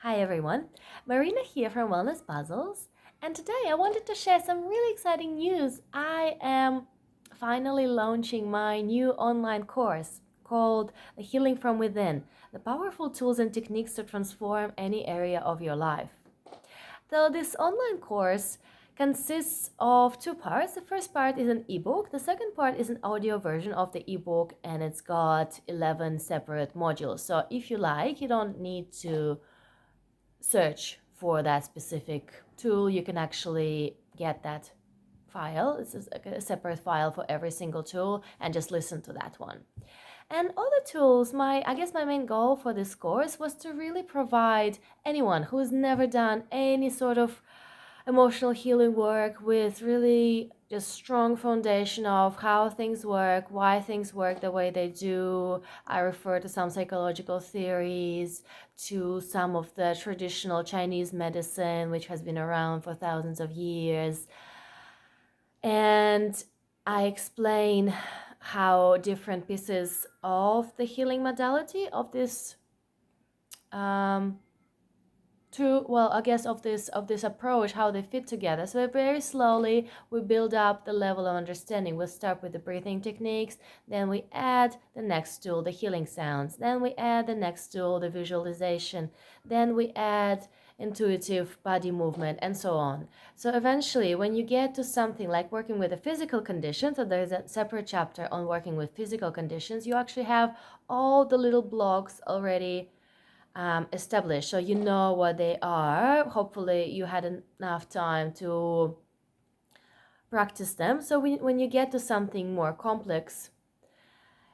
Hi everyone, Marina here from Wellness Puzzles, and today I wanted to share some really exciting news. I am finally launching my new online course called The Healing from Within, the powerful tools and techniques to transform any area of your life. So this online course consists of two parts. The first part is an ebook. The second part is an audio version of the ebook, and it's got 11 separate modules. So if you like, you don't need to search for that specific tool. You can actually get that file. This is a separate file for every single tool and just listen to that one. And all the tools, I guess my main goal for this course was to really provide anyone who's never done any sort of emotional healing work with really just strong foundation of how things work, why things work the way they do. I refer to some psychological theories, to some of the traditional Chinese medicine, which has been around for thousands of years. And I explain how different pieces of the healing modality of this of this approach, how they fit together. So very slowly we build up the level of understanding. We'll start with the breathing techniques, then we add the next tool, the healing sounds, then we add the next tool, the visualization, then we add intuitive body movement, and so on. So eventually when you get to something like working with a physical condition, so there's a separate chapter on working with physical conditions, you actually have all the little blocks already established, so you know what they are. Hopefully you had enough time to practice them, so when you get to something more complex,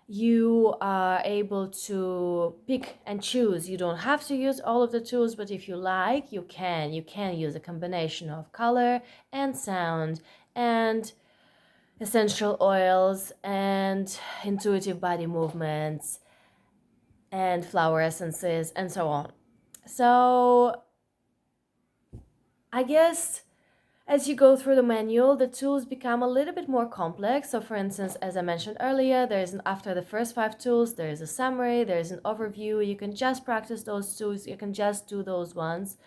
you are able to pick and choose. You don't have to use all of the tools, but if you like, you can use a combination of color and sound and essential oils and intuitive body movements and flower essences and so on. So I guess as you go through the manual, the tools become a little bit more complex. So for instance, as I mentioned earlier, after the first 5 tools, there is a summary, there is an overview. You can just practice those tools. You can just do those ones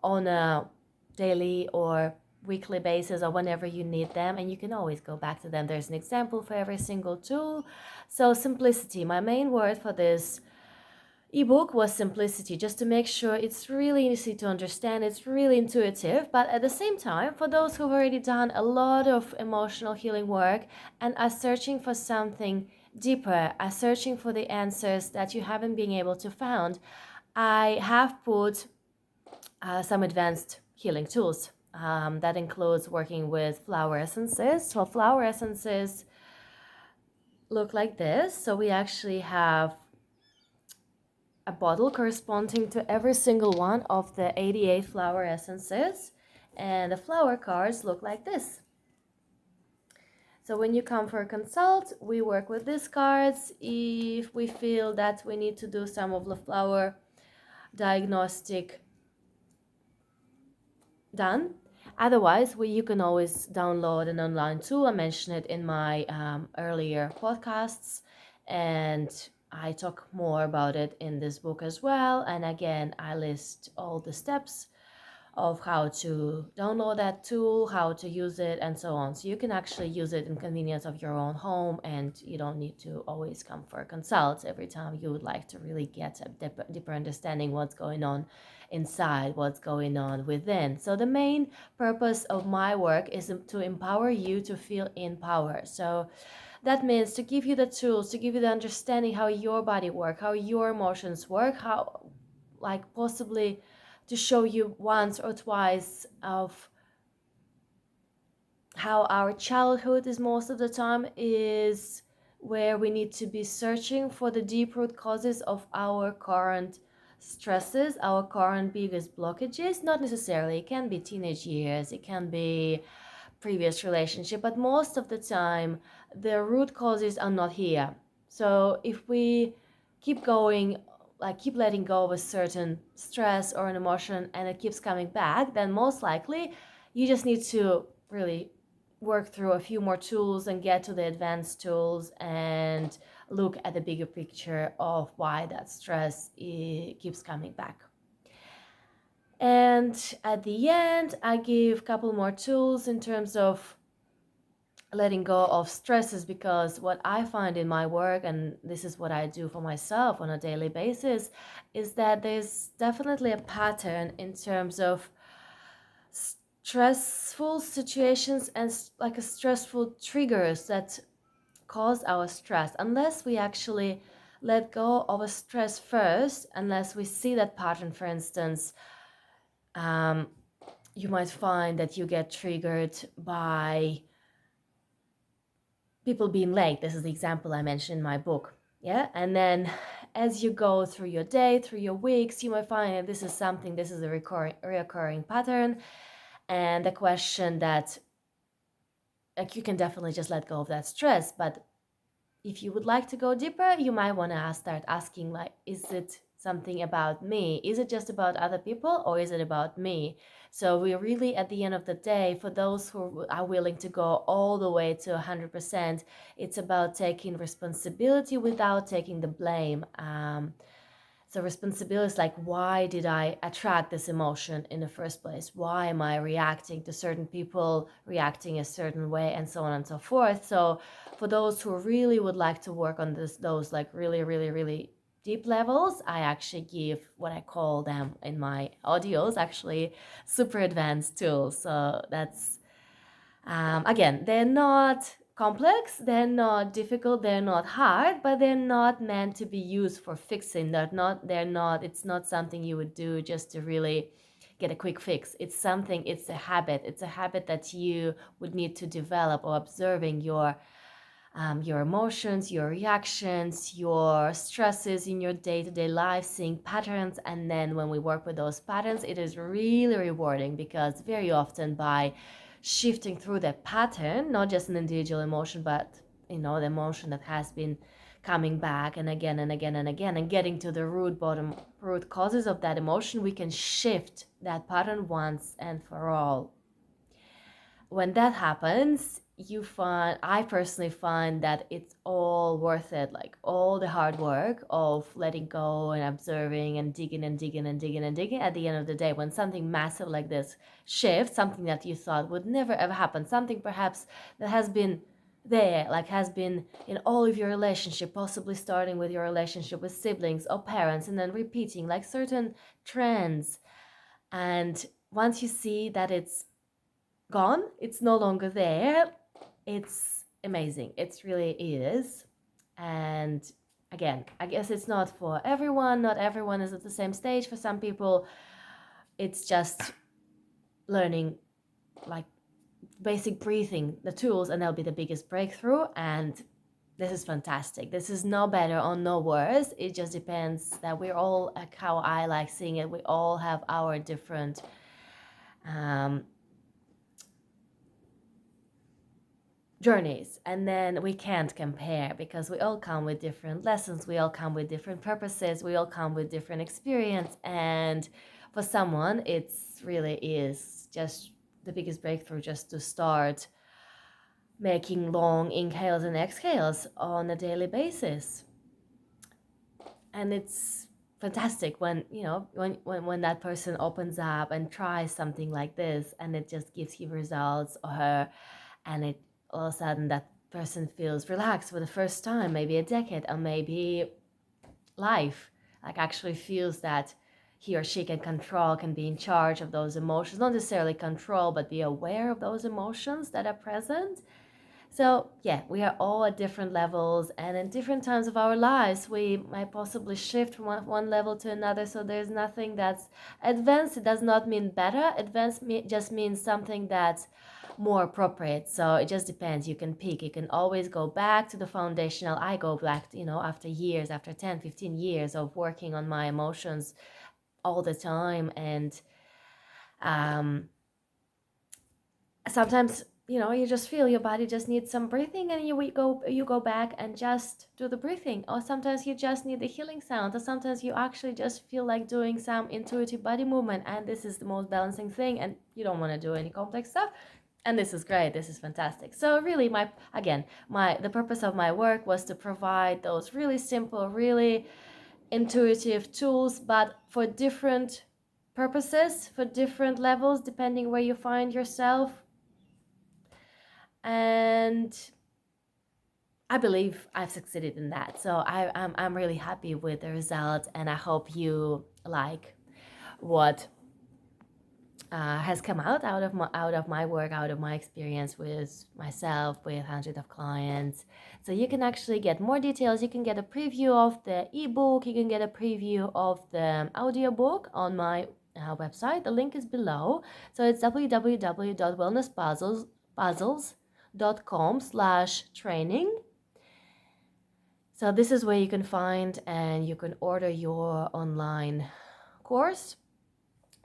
on a daily or weekly basis or whenever you need them, and you can always go back to them. There's an example for every single tool. So simplicity, my main word for this ebook was simplicity, just to make sure it's really easy to understand, it's really intuitive, but at the same time, for those who've already done a lot of emotional healing work and are searching for something deeper, are searching for the answers that you haven't been able to find, I have put some advanced healing tools. That includes working with flower essences. So flower essences look like this. So we actually have a bottle corresponding to every single one of the 88 flower essences, and the flower cards look like this. So when you come for a consult, we work with these cards. If we feel that we need to do some of the flower diagnostic done, otherwise you can always download an online tool. I mentioned it in my earlier podcasts, and I talk more about it in this book as well. And again, I list all the steps of how to download that tool, how to use it, and so on. So you can actually use it in convenience of your own home, and you don't need to always come for a consult every time you would like to really get a deeper understanding what's going on inside, what's going on within. So the main purpose of my work is to empower you to feel in power. So that means to give you the tools, to give you the understanding how your body works, how your emotions work, how possibly to show you once or twice of how our childhood is most of the time is where we need to be searching for the deep root causes of our current stresses, our current biggest blockages. Not necessarily, it can be teenage years, it can be previous relationship, but most of the time the root causes are not here. So if we keep going, keep letting go of a certain stress or an emotion and it keeps coming back, then most likely you just need to really work through a few more tools and get to the advanced tools and look at the bigger picture of why that stress keeps coming back. And at the end, I give a couple more tools in terms of letting go of stresses, because what I find in my work, and this is what I do for myself on a daily basis, is that there's definitely a pattern in terms of stressful situations and like a stressful triggers that cause our stress. Unless we actually let go of a stress first, unless we see that pattern, for instance, um, you might find that you get triggered by people being late. This is the example I mentioned in my book. Yeah. And then as you go through your day, through your weeks, you might find that this is a reoccurring pattern. And the question that, like, you can definitely just let go of that stress. But if you would like to go deeper, you might want to start asking, like, is it something about me? Is it just about other people, or is it about me? So we really, at the end of the day, for those who are willing to go all the way to 100%, it's about taking responsibility without taking the blame. So responsibility is like, why did I attract this emotion in the first place? Why am I reacting to certain people, reacting a certain way, and so on and so forth? So for those who really would like to work on those like really, really, really deep levels, I actually give what I call them in my audios, actually super advanced tools. So that's again, they're not complex, they're not difficult, they're not hard, but they're not meant to be used for fixing. It's not something you would do just to really get a quick fix. It's a habit. It's a habit that you would need to develop, or observing your emotions, your reactions, your stresses in your day-to-day life, seeing patterns. And then when we work with those patterns, it is really rewarding, because very often by shifting through that pattern, not just an individual emotion, but the emotion that has been coming back and again and again and again, and getting to the root causes of that emotion, we can shift that pattern once and for all. When that happens, I personally find that it's all worth it. Like, all the hard work of letting go and observing and digging and digging and digging and digging, at the end of the day, when something massive like this shifts, something that you thought would never ever happen, something perhaps that has been there, like has been in all of your relationship, possibly starting with your relationship with siblings or parents, and then repeating like certain trends. And once you see that it's gone, it's no longer there, it's amazing. It really is. And again, I guess it's not for everyone. Not everyone is at the same stage. For some people, it's just learning like basic breathing, the tools, and that'll be the biggest breakthrough. And this is fantastic. This is no better or no worse. It just depends that we're all, like how I like seeing it, we all have our different journeys, and then we can't compare, because we all come with different lessons, we all come with different purposes, we all come with different experience. And for someone, it's really is just the biggest breakthrough just to start making long inhales and exhales on a daily basis. And it's fantastic when when that person opens up and tries something like this, and it just gives you results, or and it all of a sudden that person feels relaxed for the first time, maybe a decade, or maybe life, like actually feels that he or she can be in charge of those emotions, not necessarily control, but be aware of those emotions that are present. So yeah, we are all at different levels, and in different times of our lives, we might possibly shift from one level to another. So there's nothing that's advanced. It does not mean better. Advanced just means something that's more appropriate. So it just depends. You can pick. You can always go back to the foundational. I go back, after years, after 10, 15 years of working on my emotions all the time. And sometimes you just feel your body just needs some breathing, and you go back and just do the breathing. Or sometimes you just need the healing sound, or sometimes you actually just feel like doing some intuitive body movement, and this is the most balancing thing, and you don't want to do any complex stuff. And this is great. This is fantastic. So really, the purpose of my work was to provide those really simple, really intuitive tools, but for different purposes for different levels depending where you find yourself. And I believe I've succeeded in that. So I'm really happy with the results, and I hope you like what has come out of my work, out of my experience with myself, with hundreds of clients. So you can actually get more details. You can get a preview of the ebook. You can get a preview of the audiobook on my website. The link is below. So it's www.wellnesspuzzles.com/training. So this is where you can find and you can order your online course.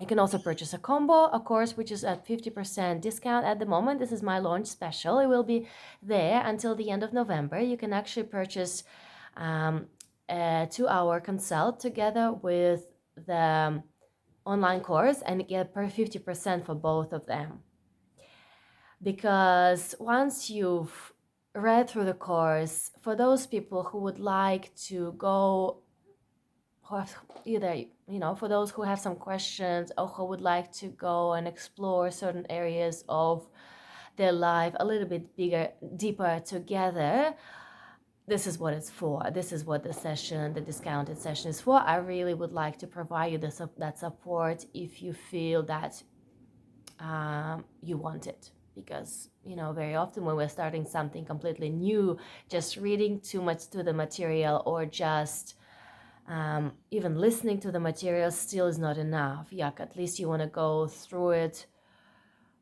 You can also purchase a combo, a course which is at 50% discount at the moment. This is my launch special. It will be there until the end of November. You can actually purchase a 2-hour consult together with the online course and get 50% for both of them. Because once you've read through the course, for those people who would like to go, either, for those who have some questions or who would like to go and explore certain areas of their life a little bit deeper together, this is what it's for. This is what the discounted session is for. I really would like to provide you that support if you feel that you want it. Because, very often when we're starting something completely new, just reading too much to the material or just even listening to the material still is not enough. At least you want to go through it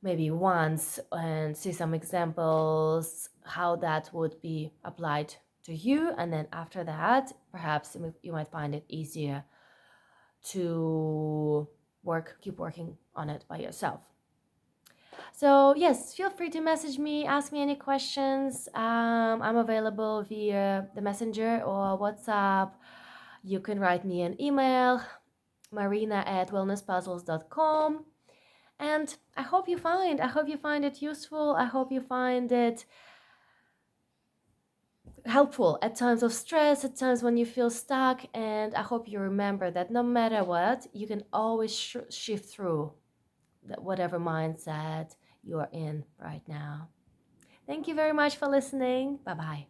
maybe once and see some examples, how that would be applied to you. And then after that, perhaps you might find it easier to keep working on it by yourself. So yes, feel free to message me, ask me any questions. I'm available via the Messenger or WhatsApp. You can write me an email, marina@wellnesspuzzles.com. And I hope you find it useful. I hope you find it helpful at times of stress, at times when you feel stuck. And I hope you remember that no matter what, you can always shift through whatever mindset you're in right now. Thank you very much for listening. Bye-bye.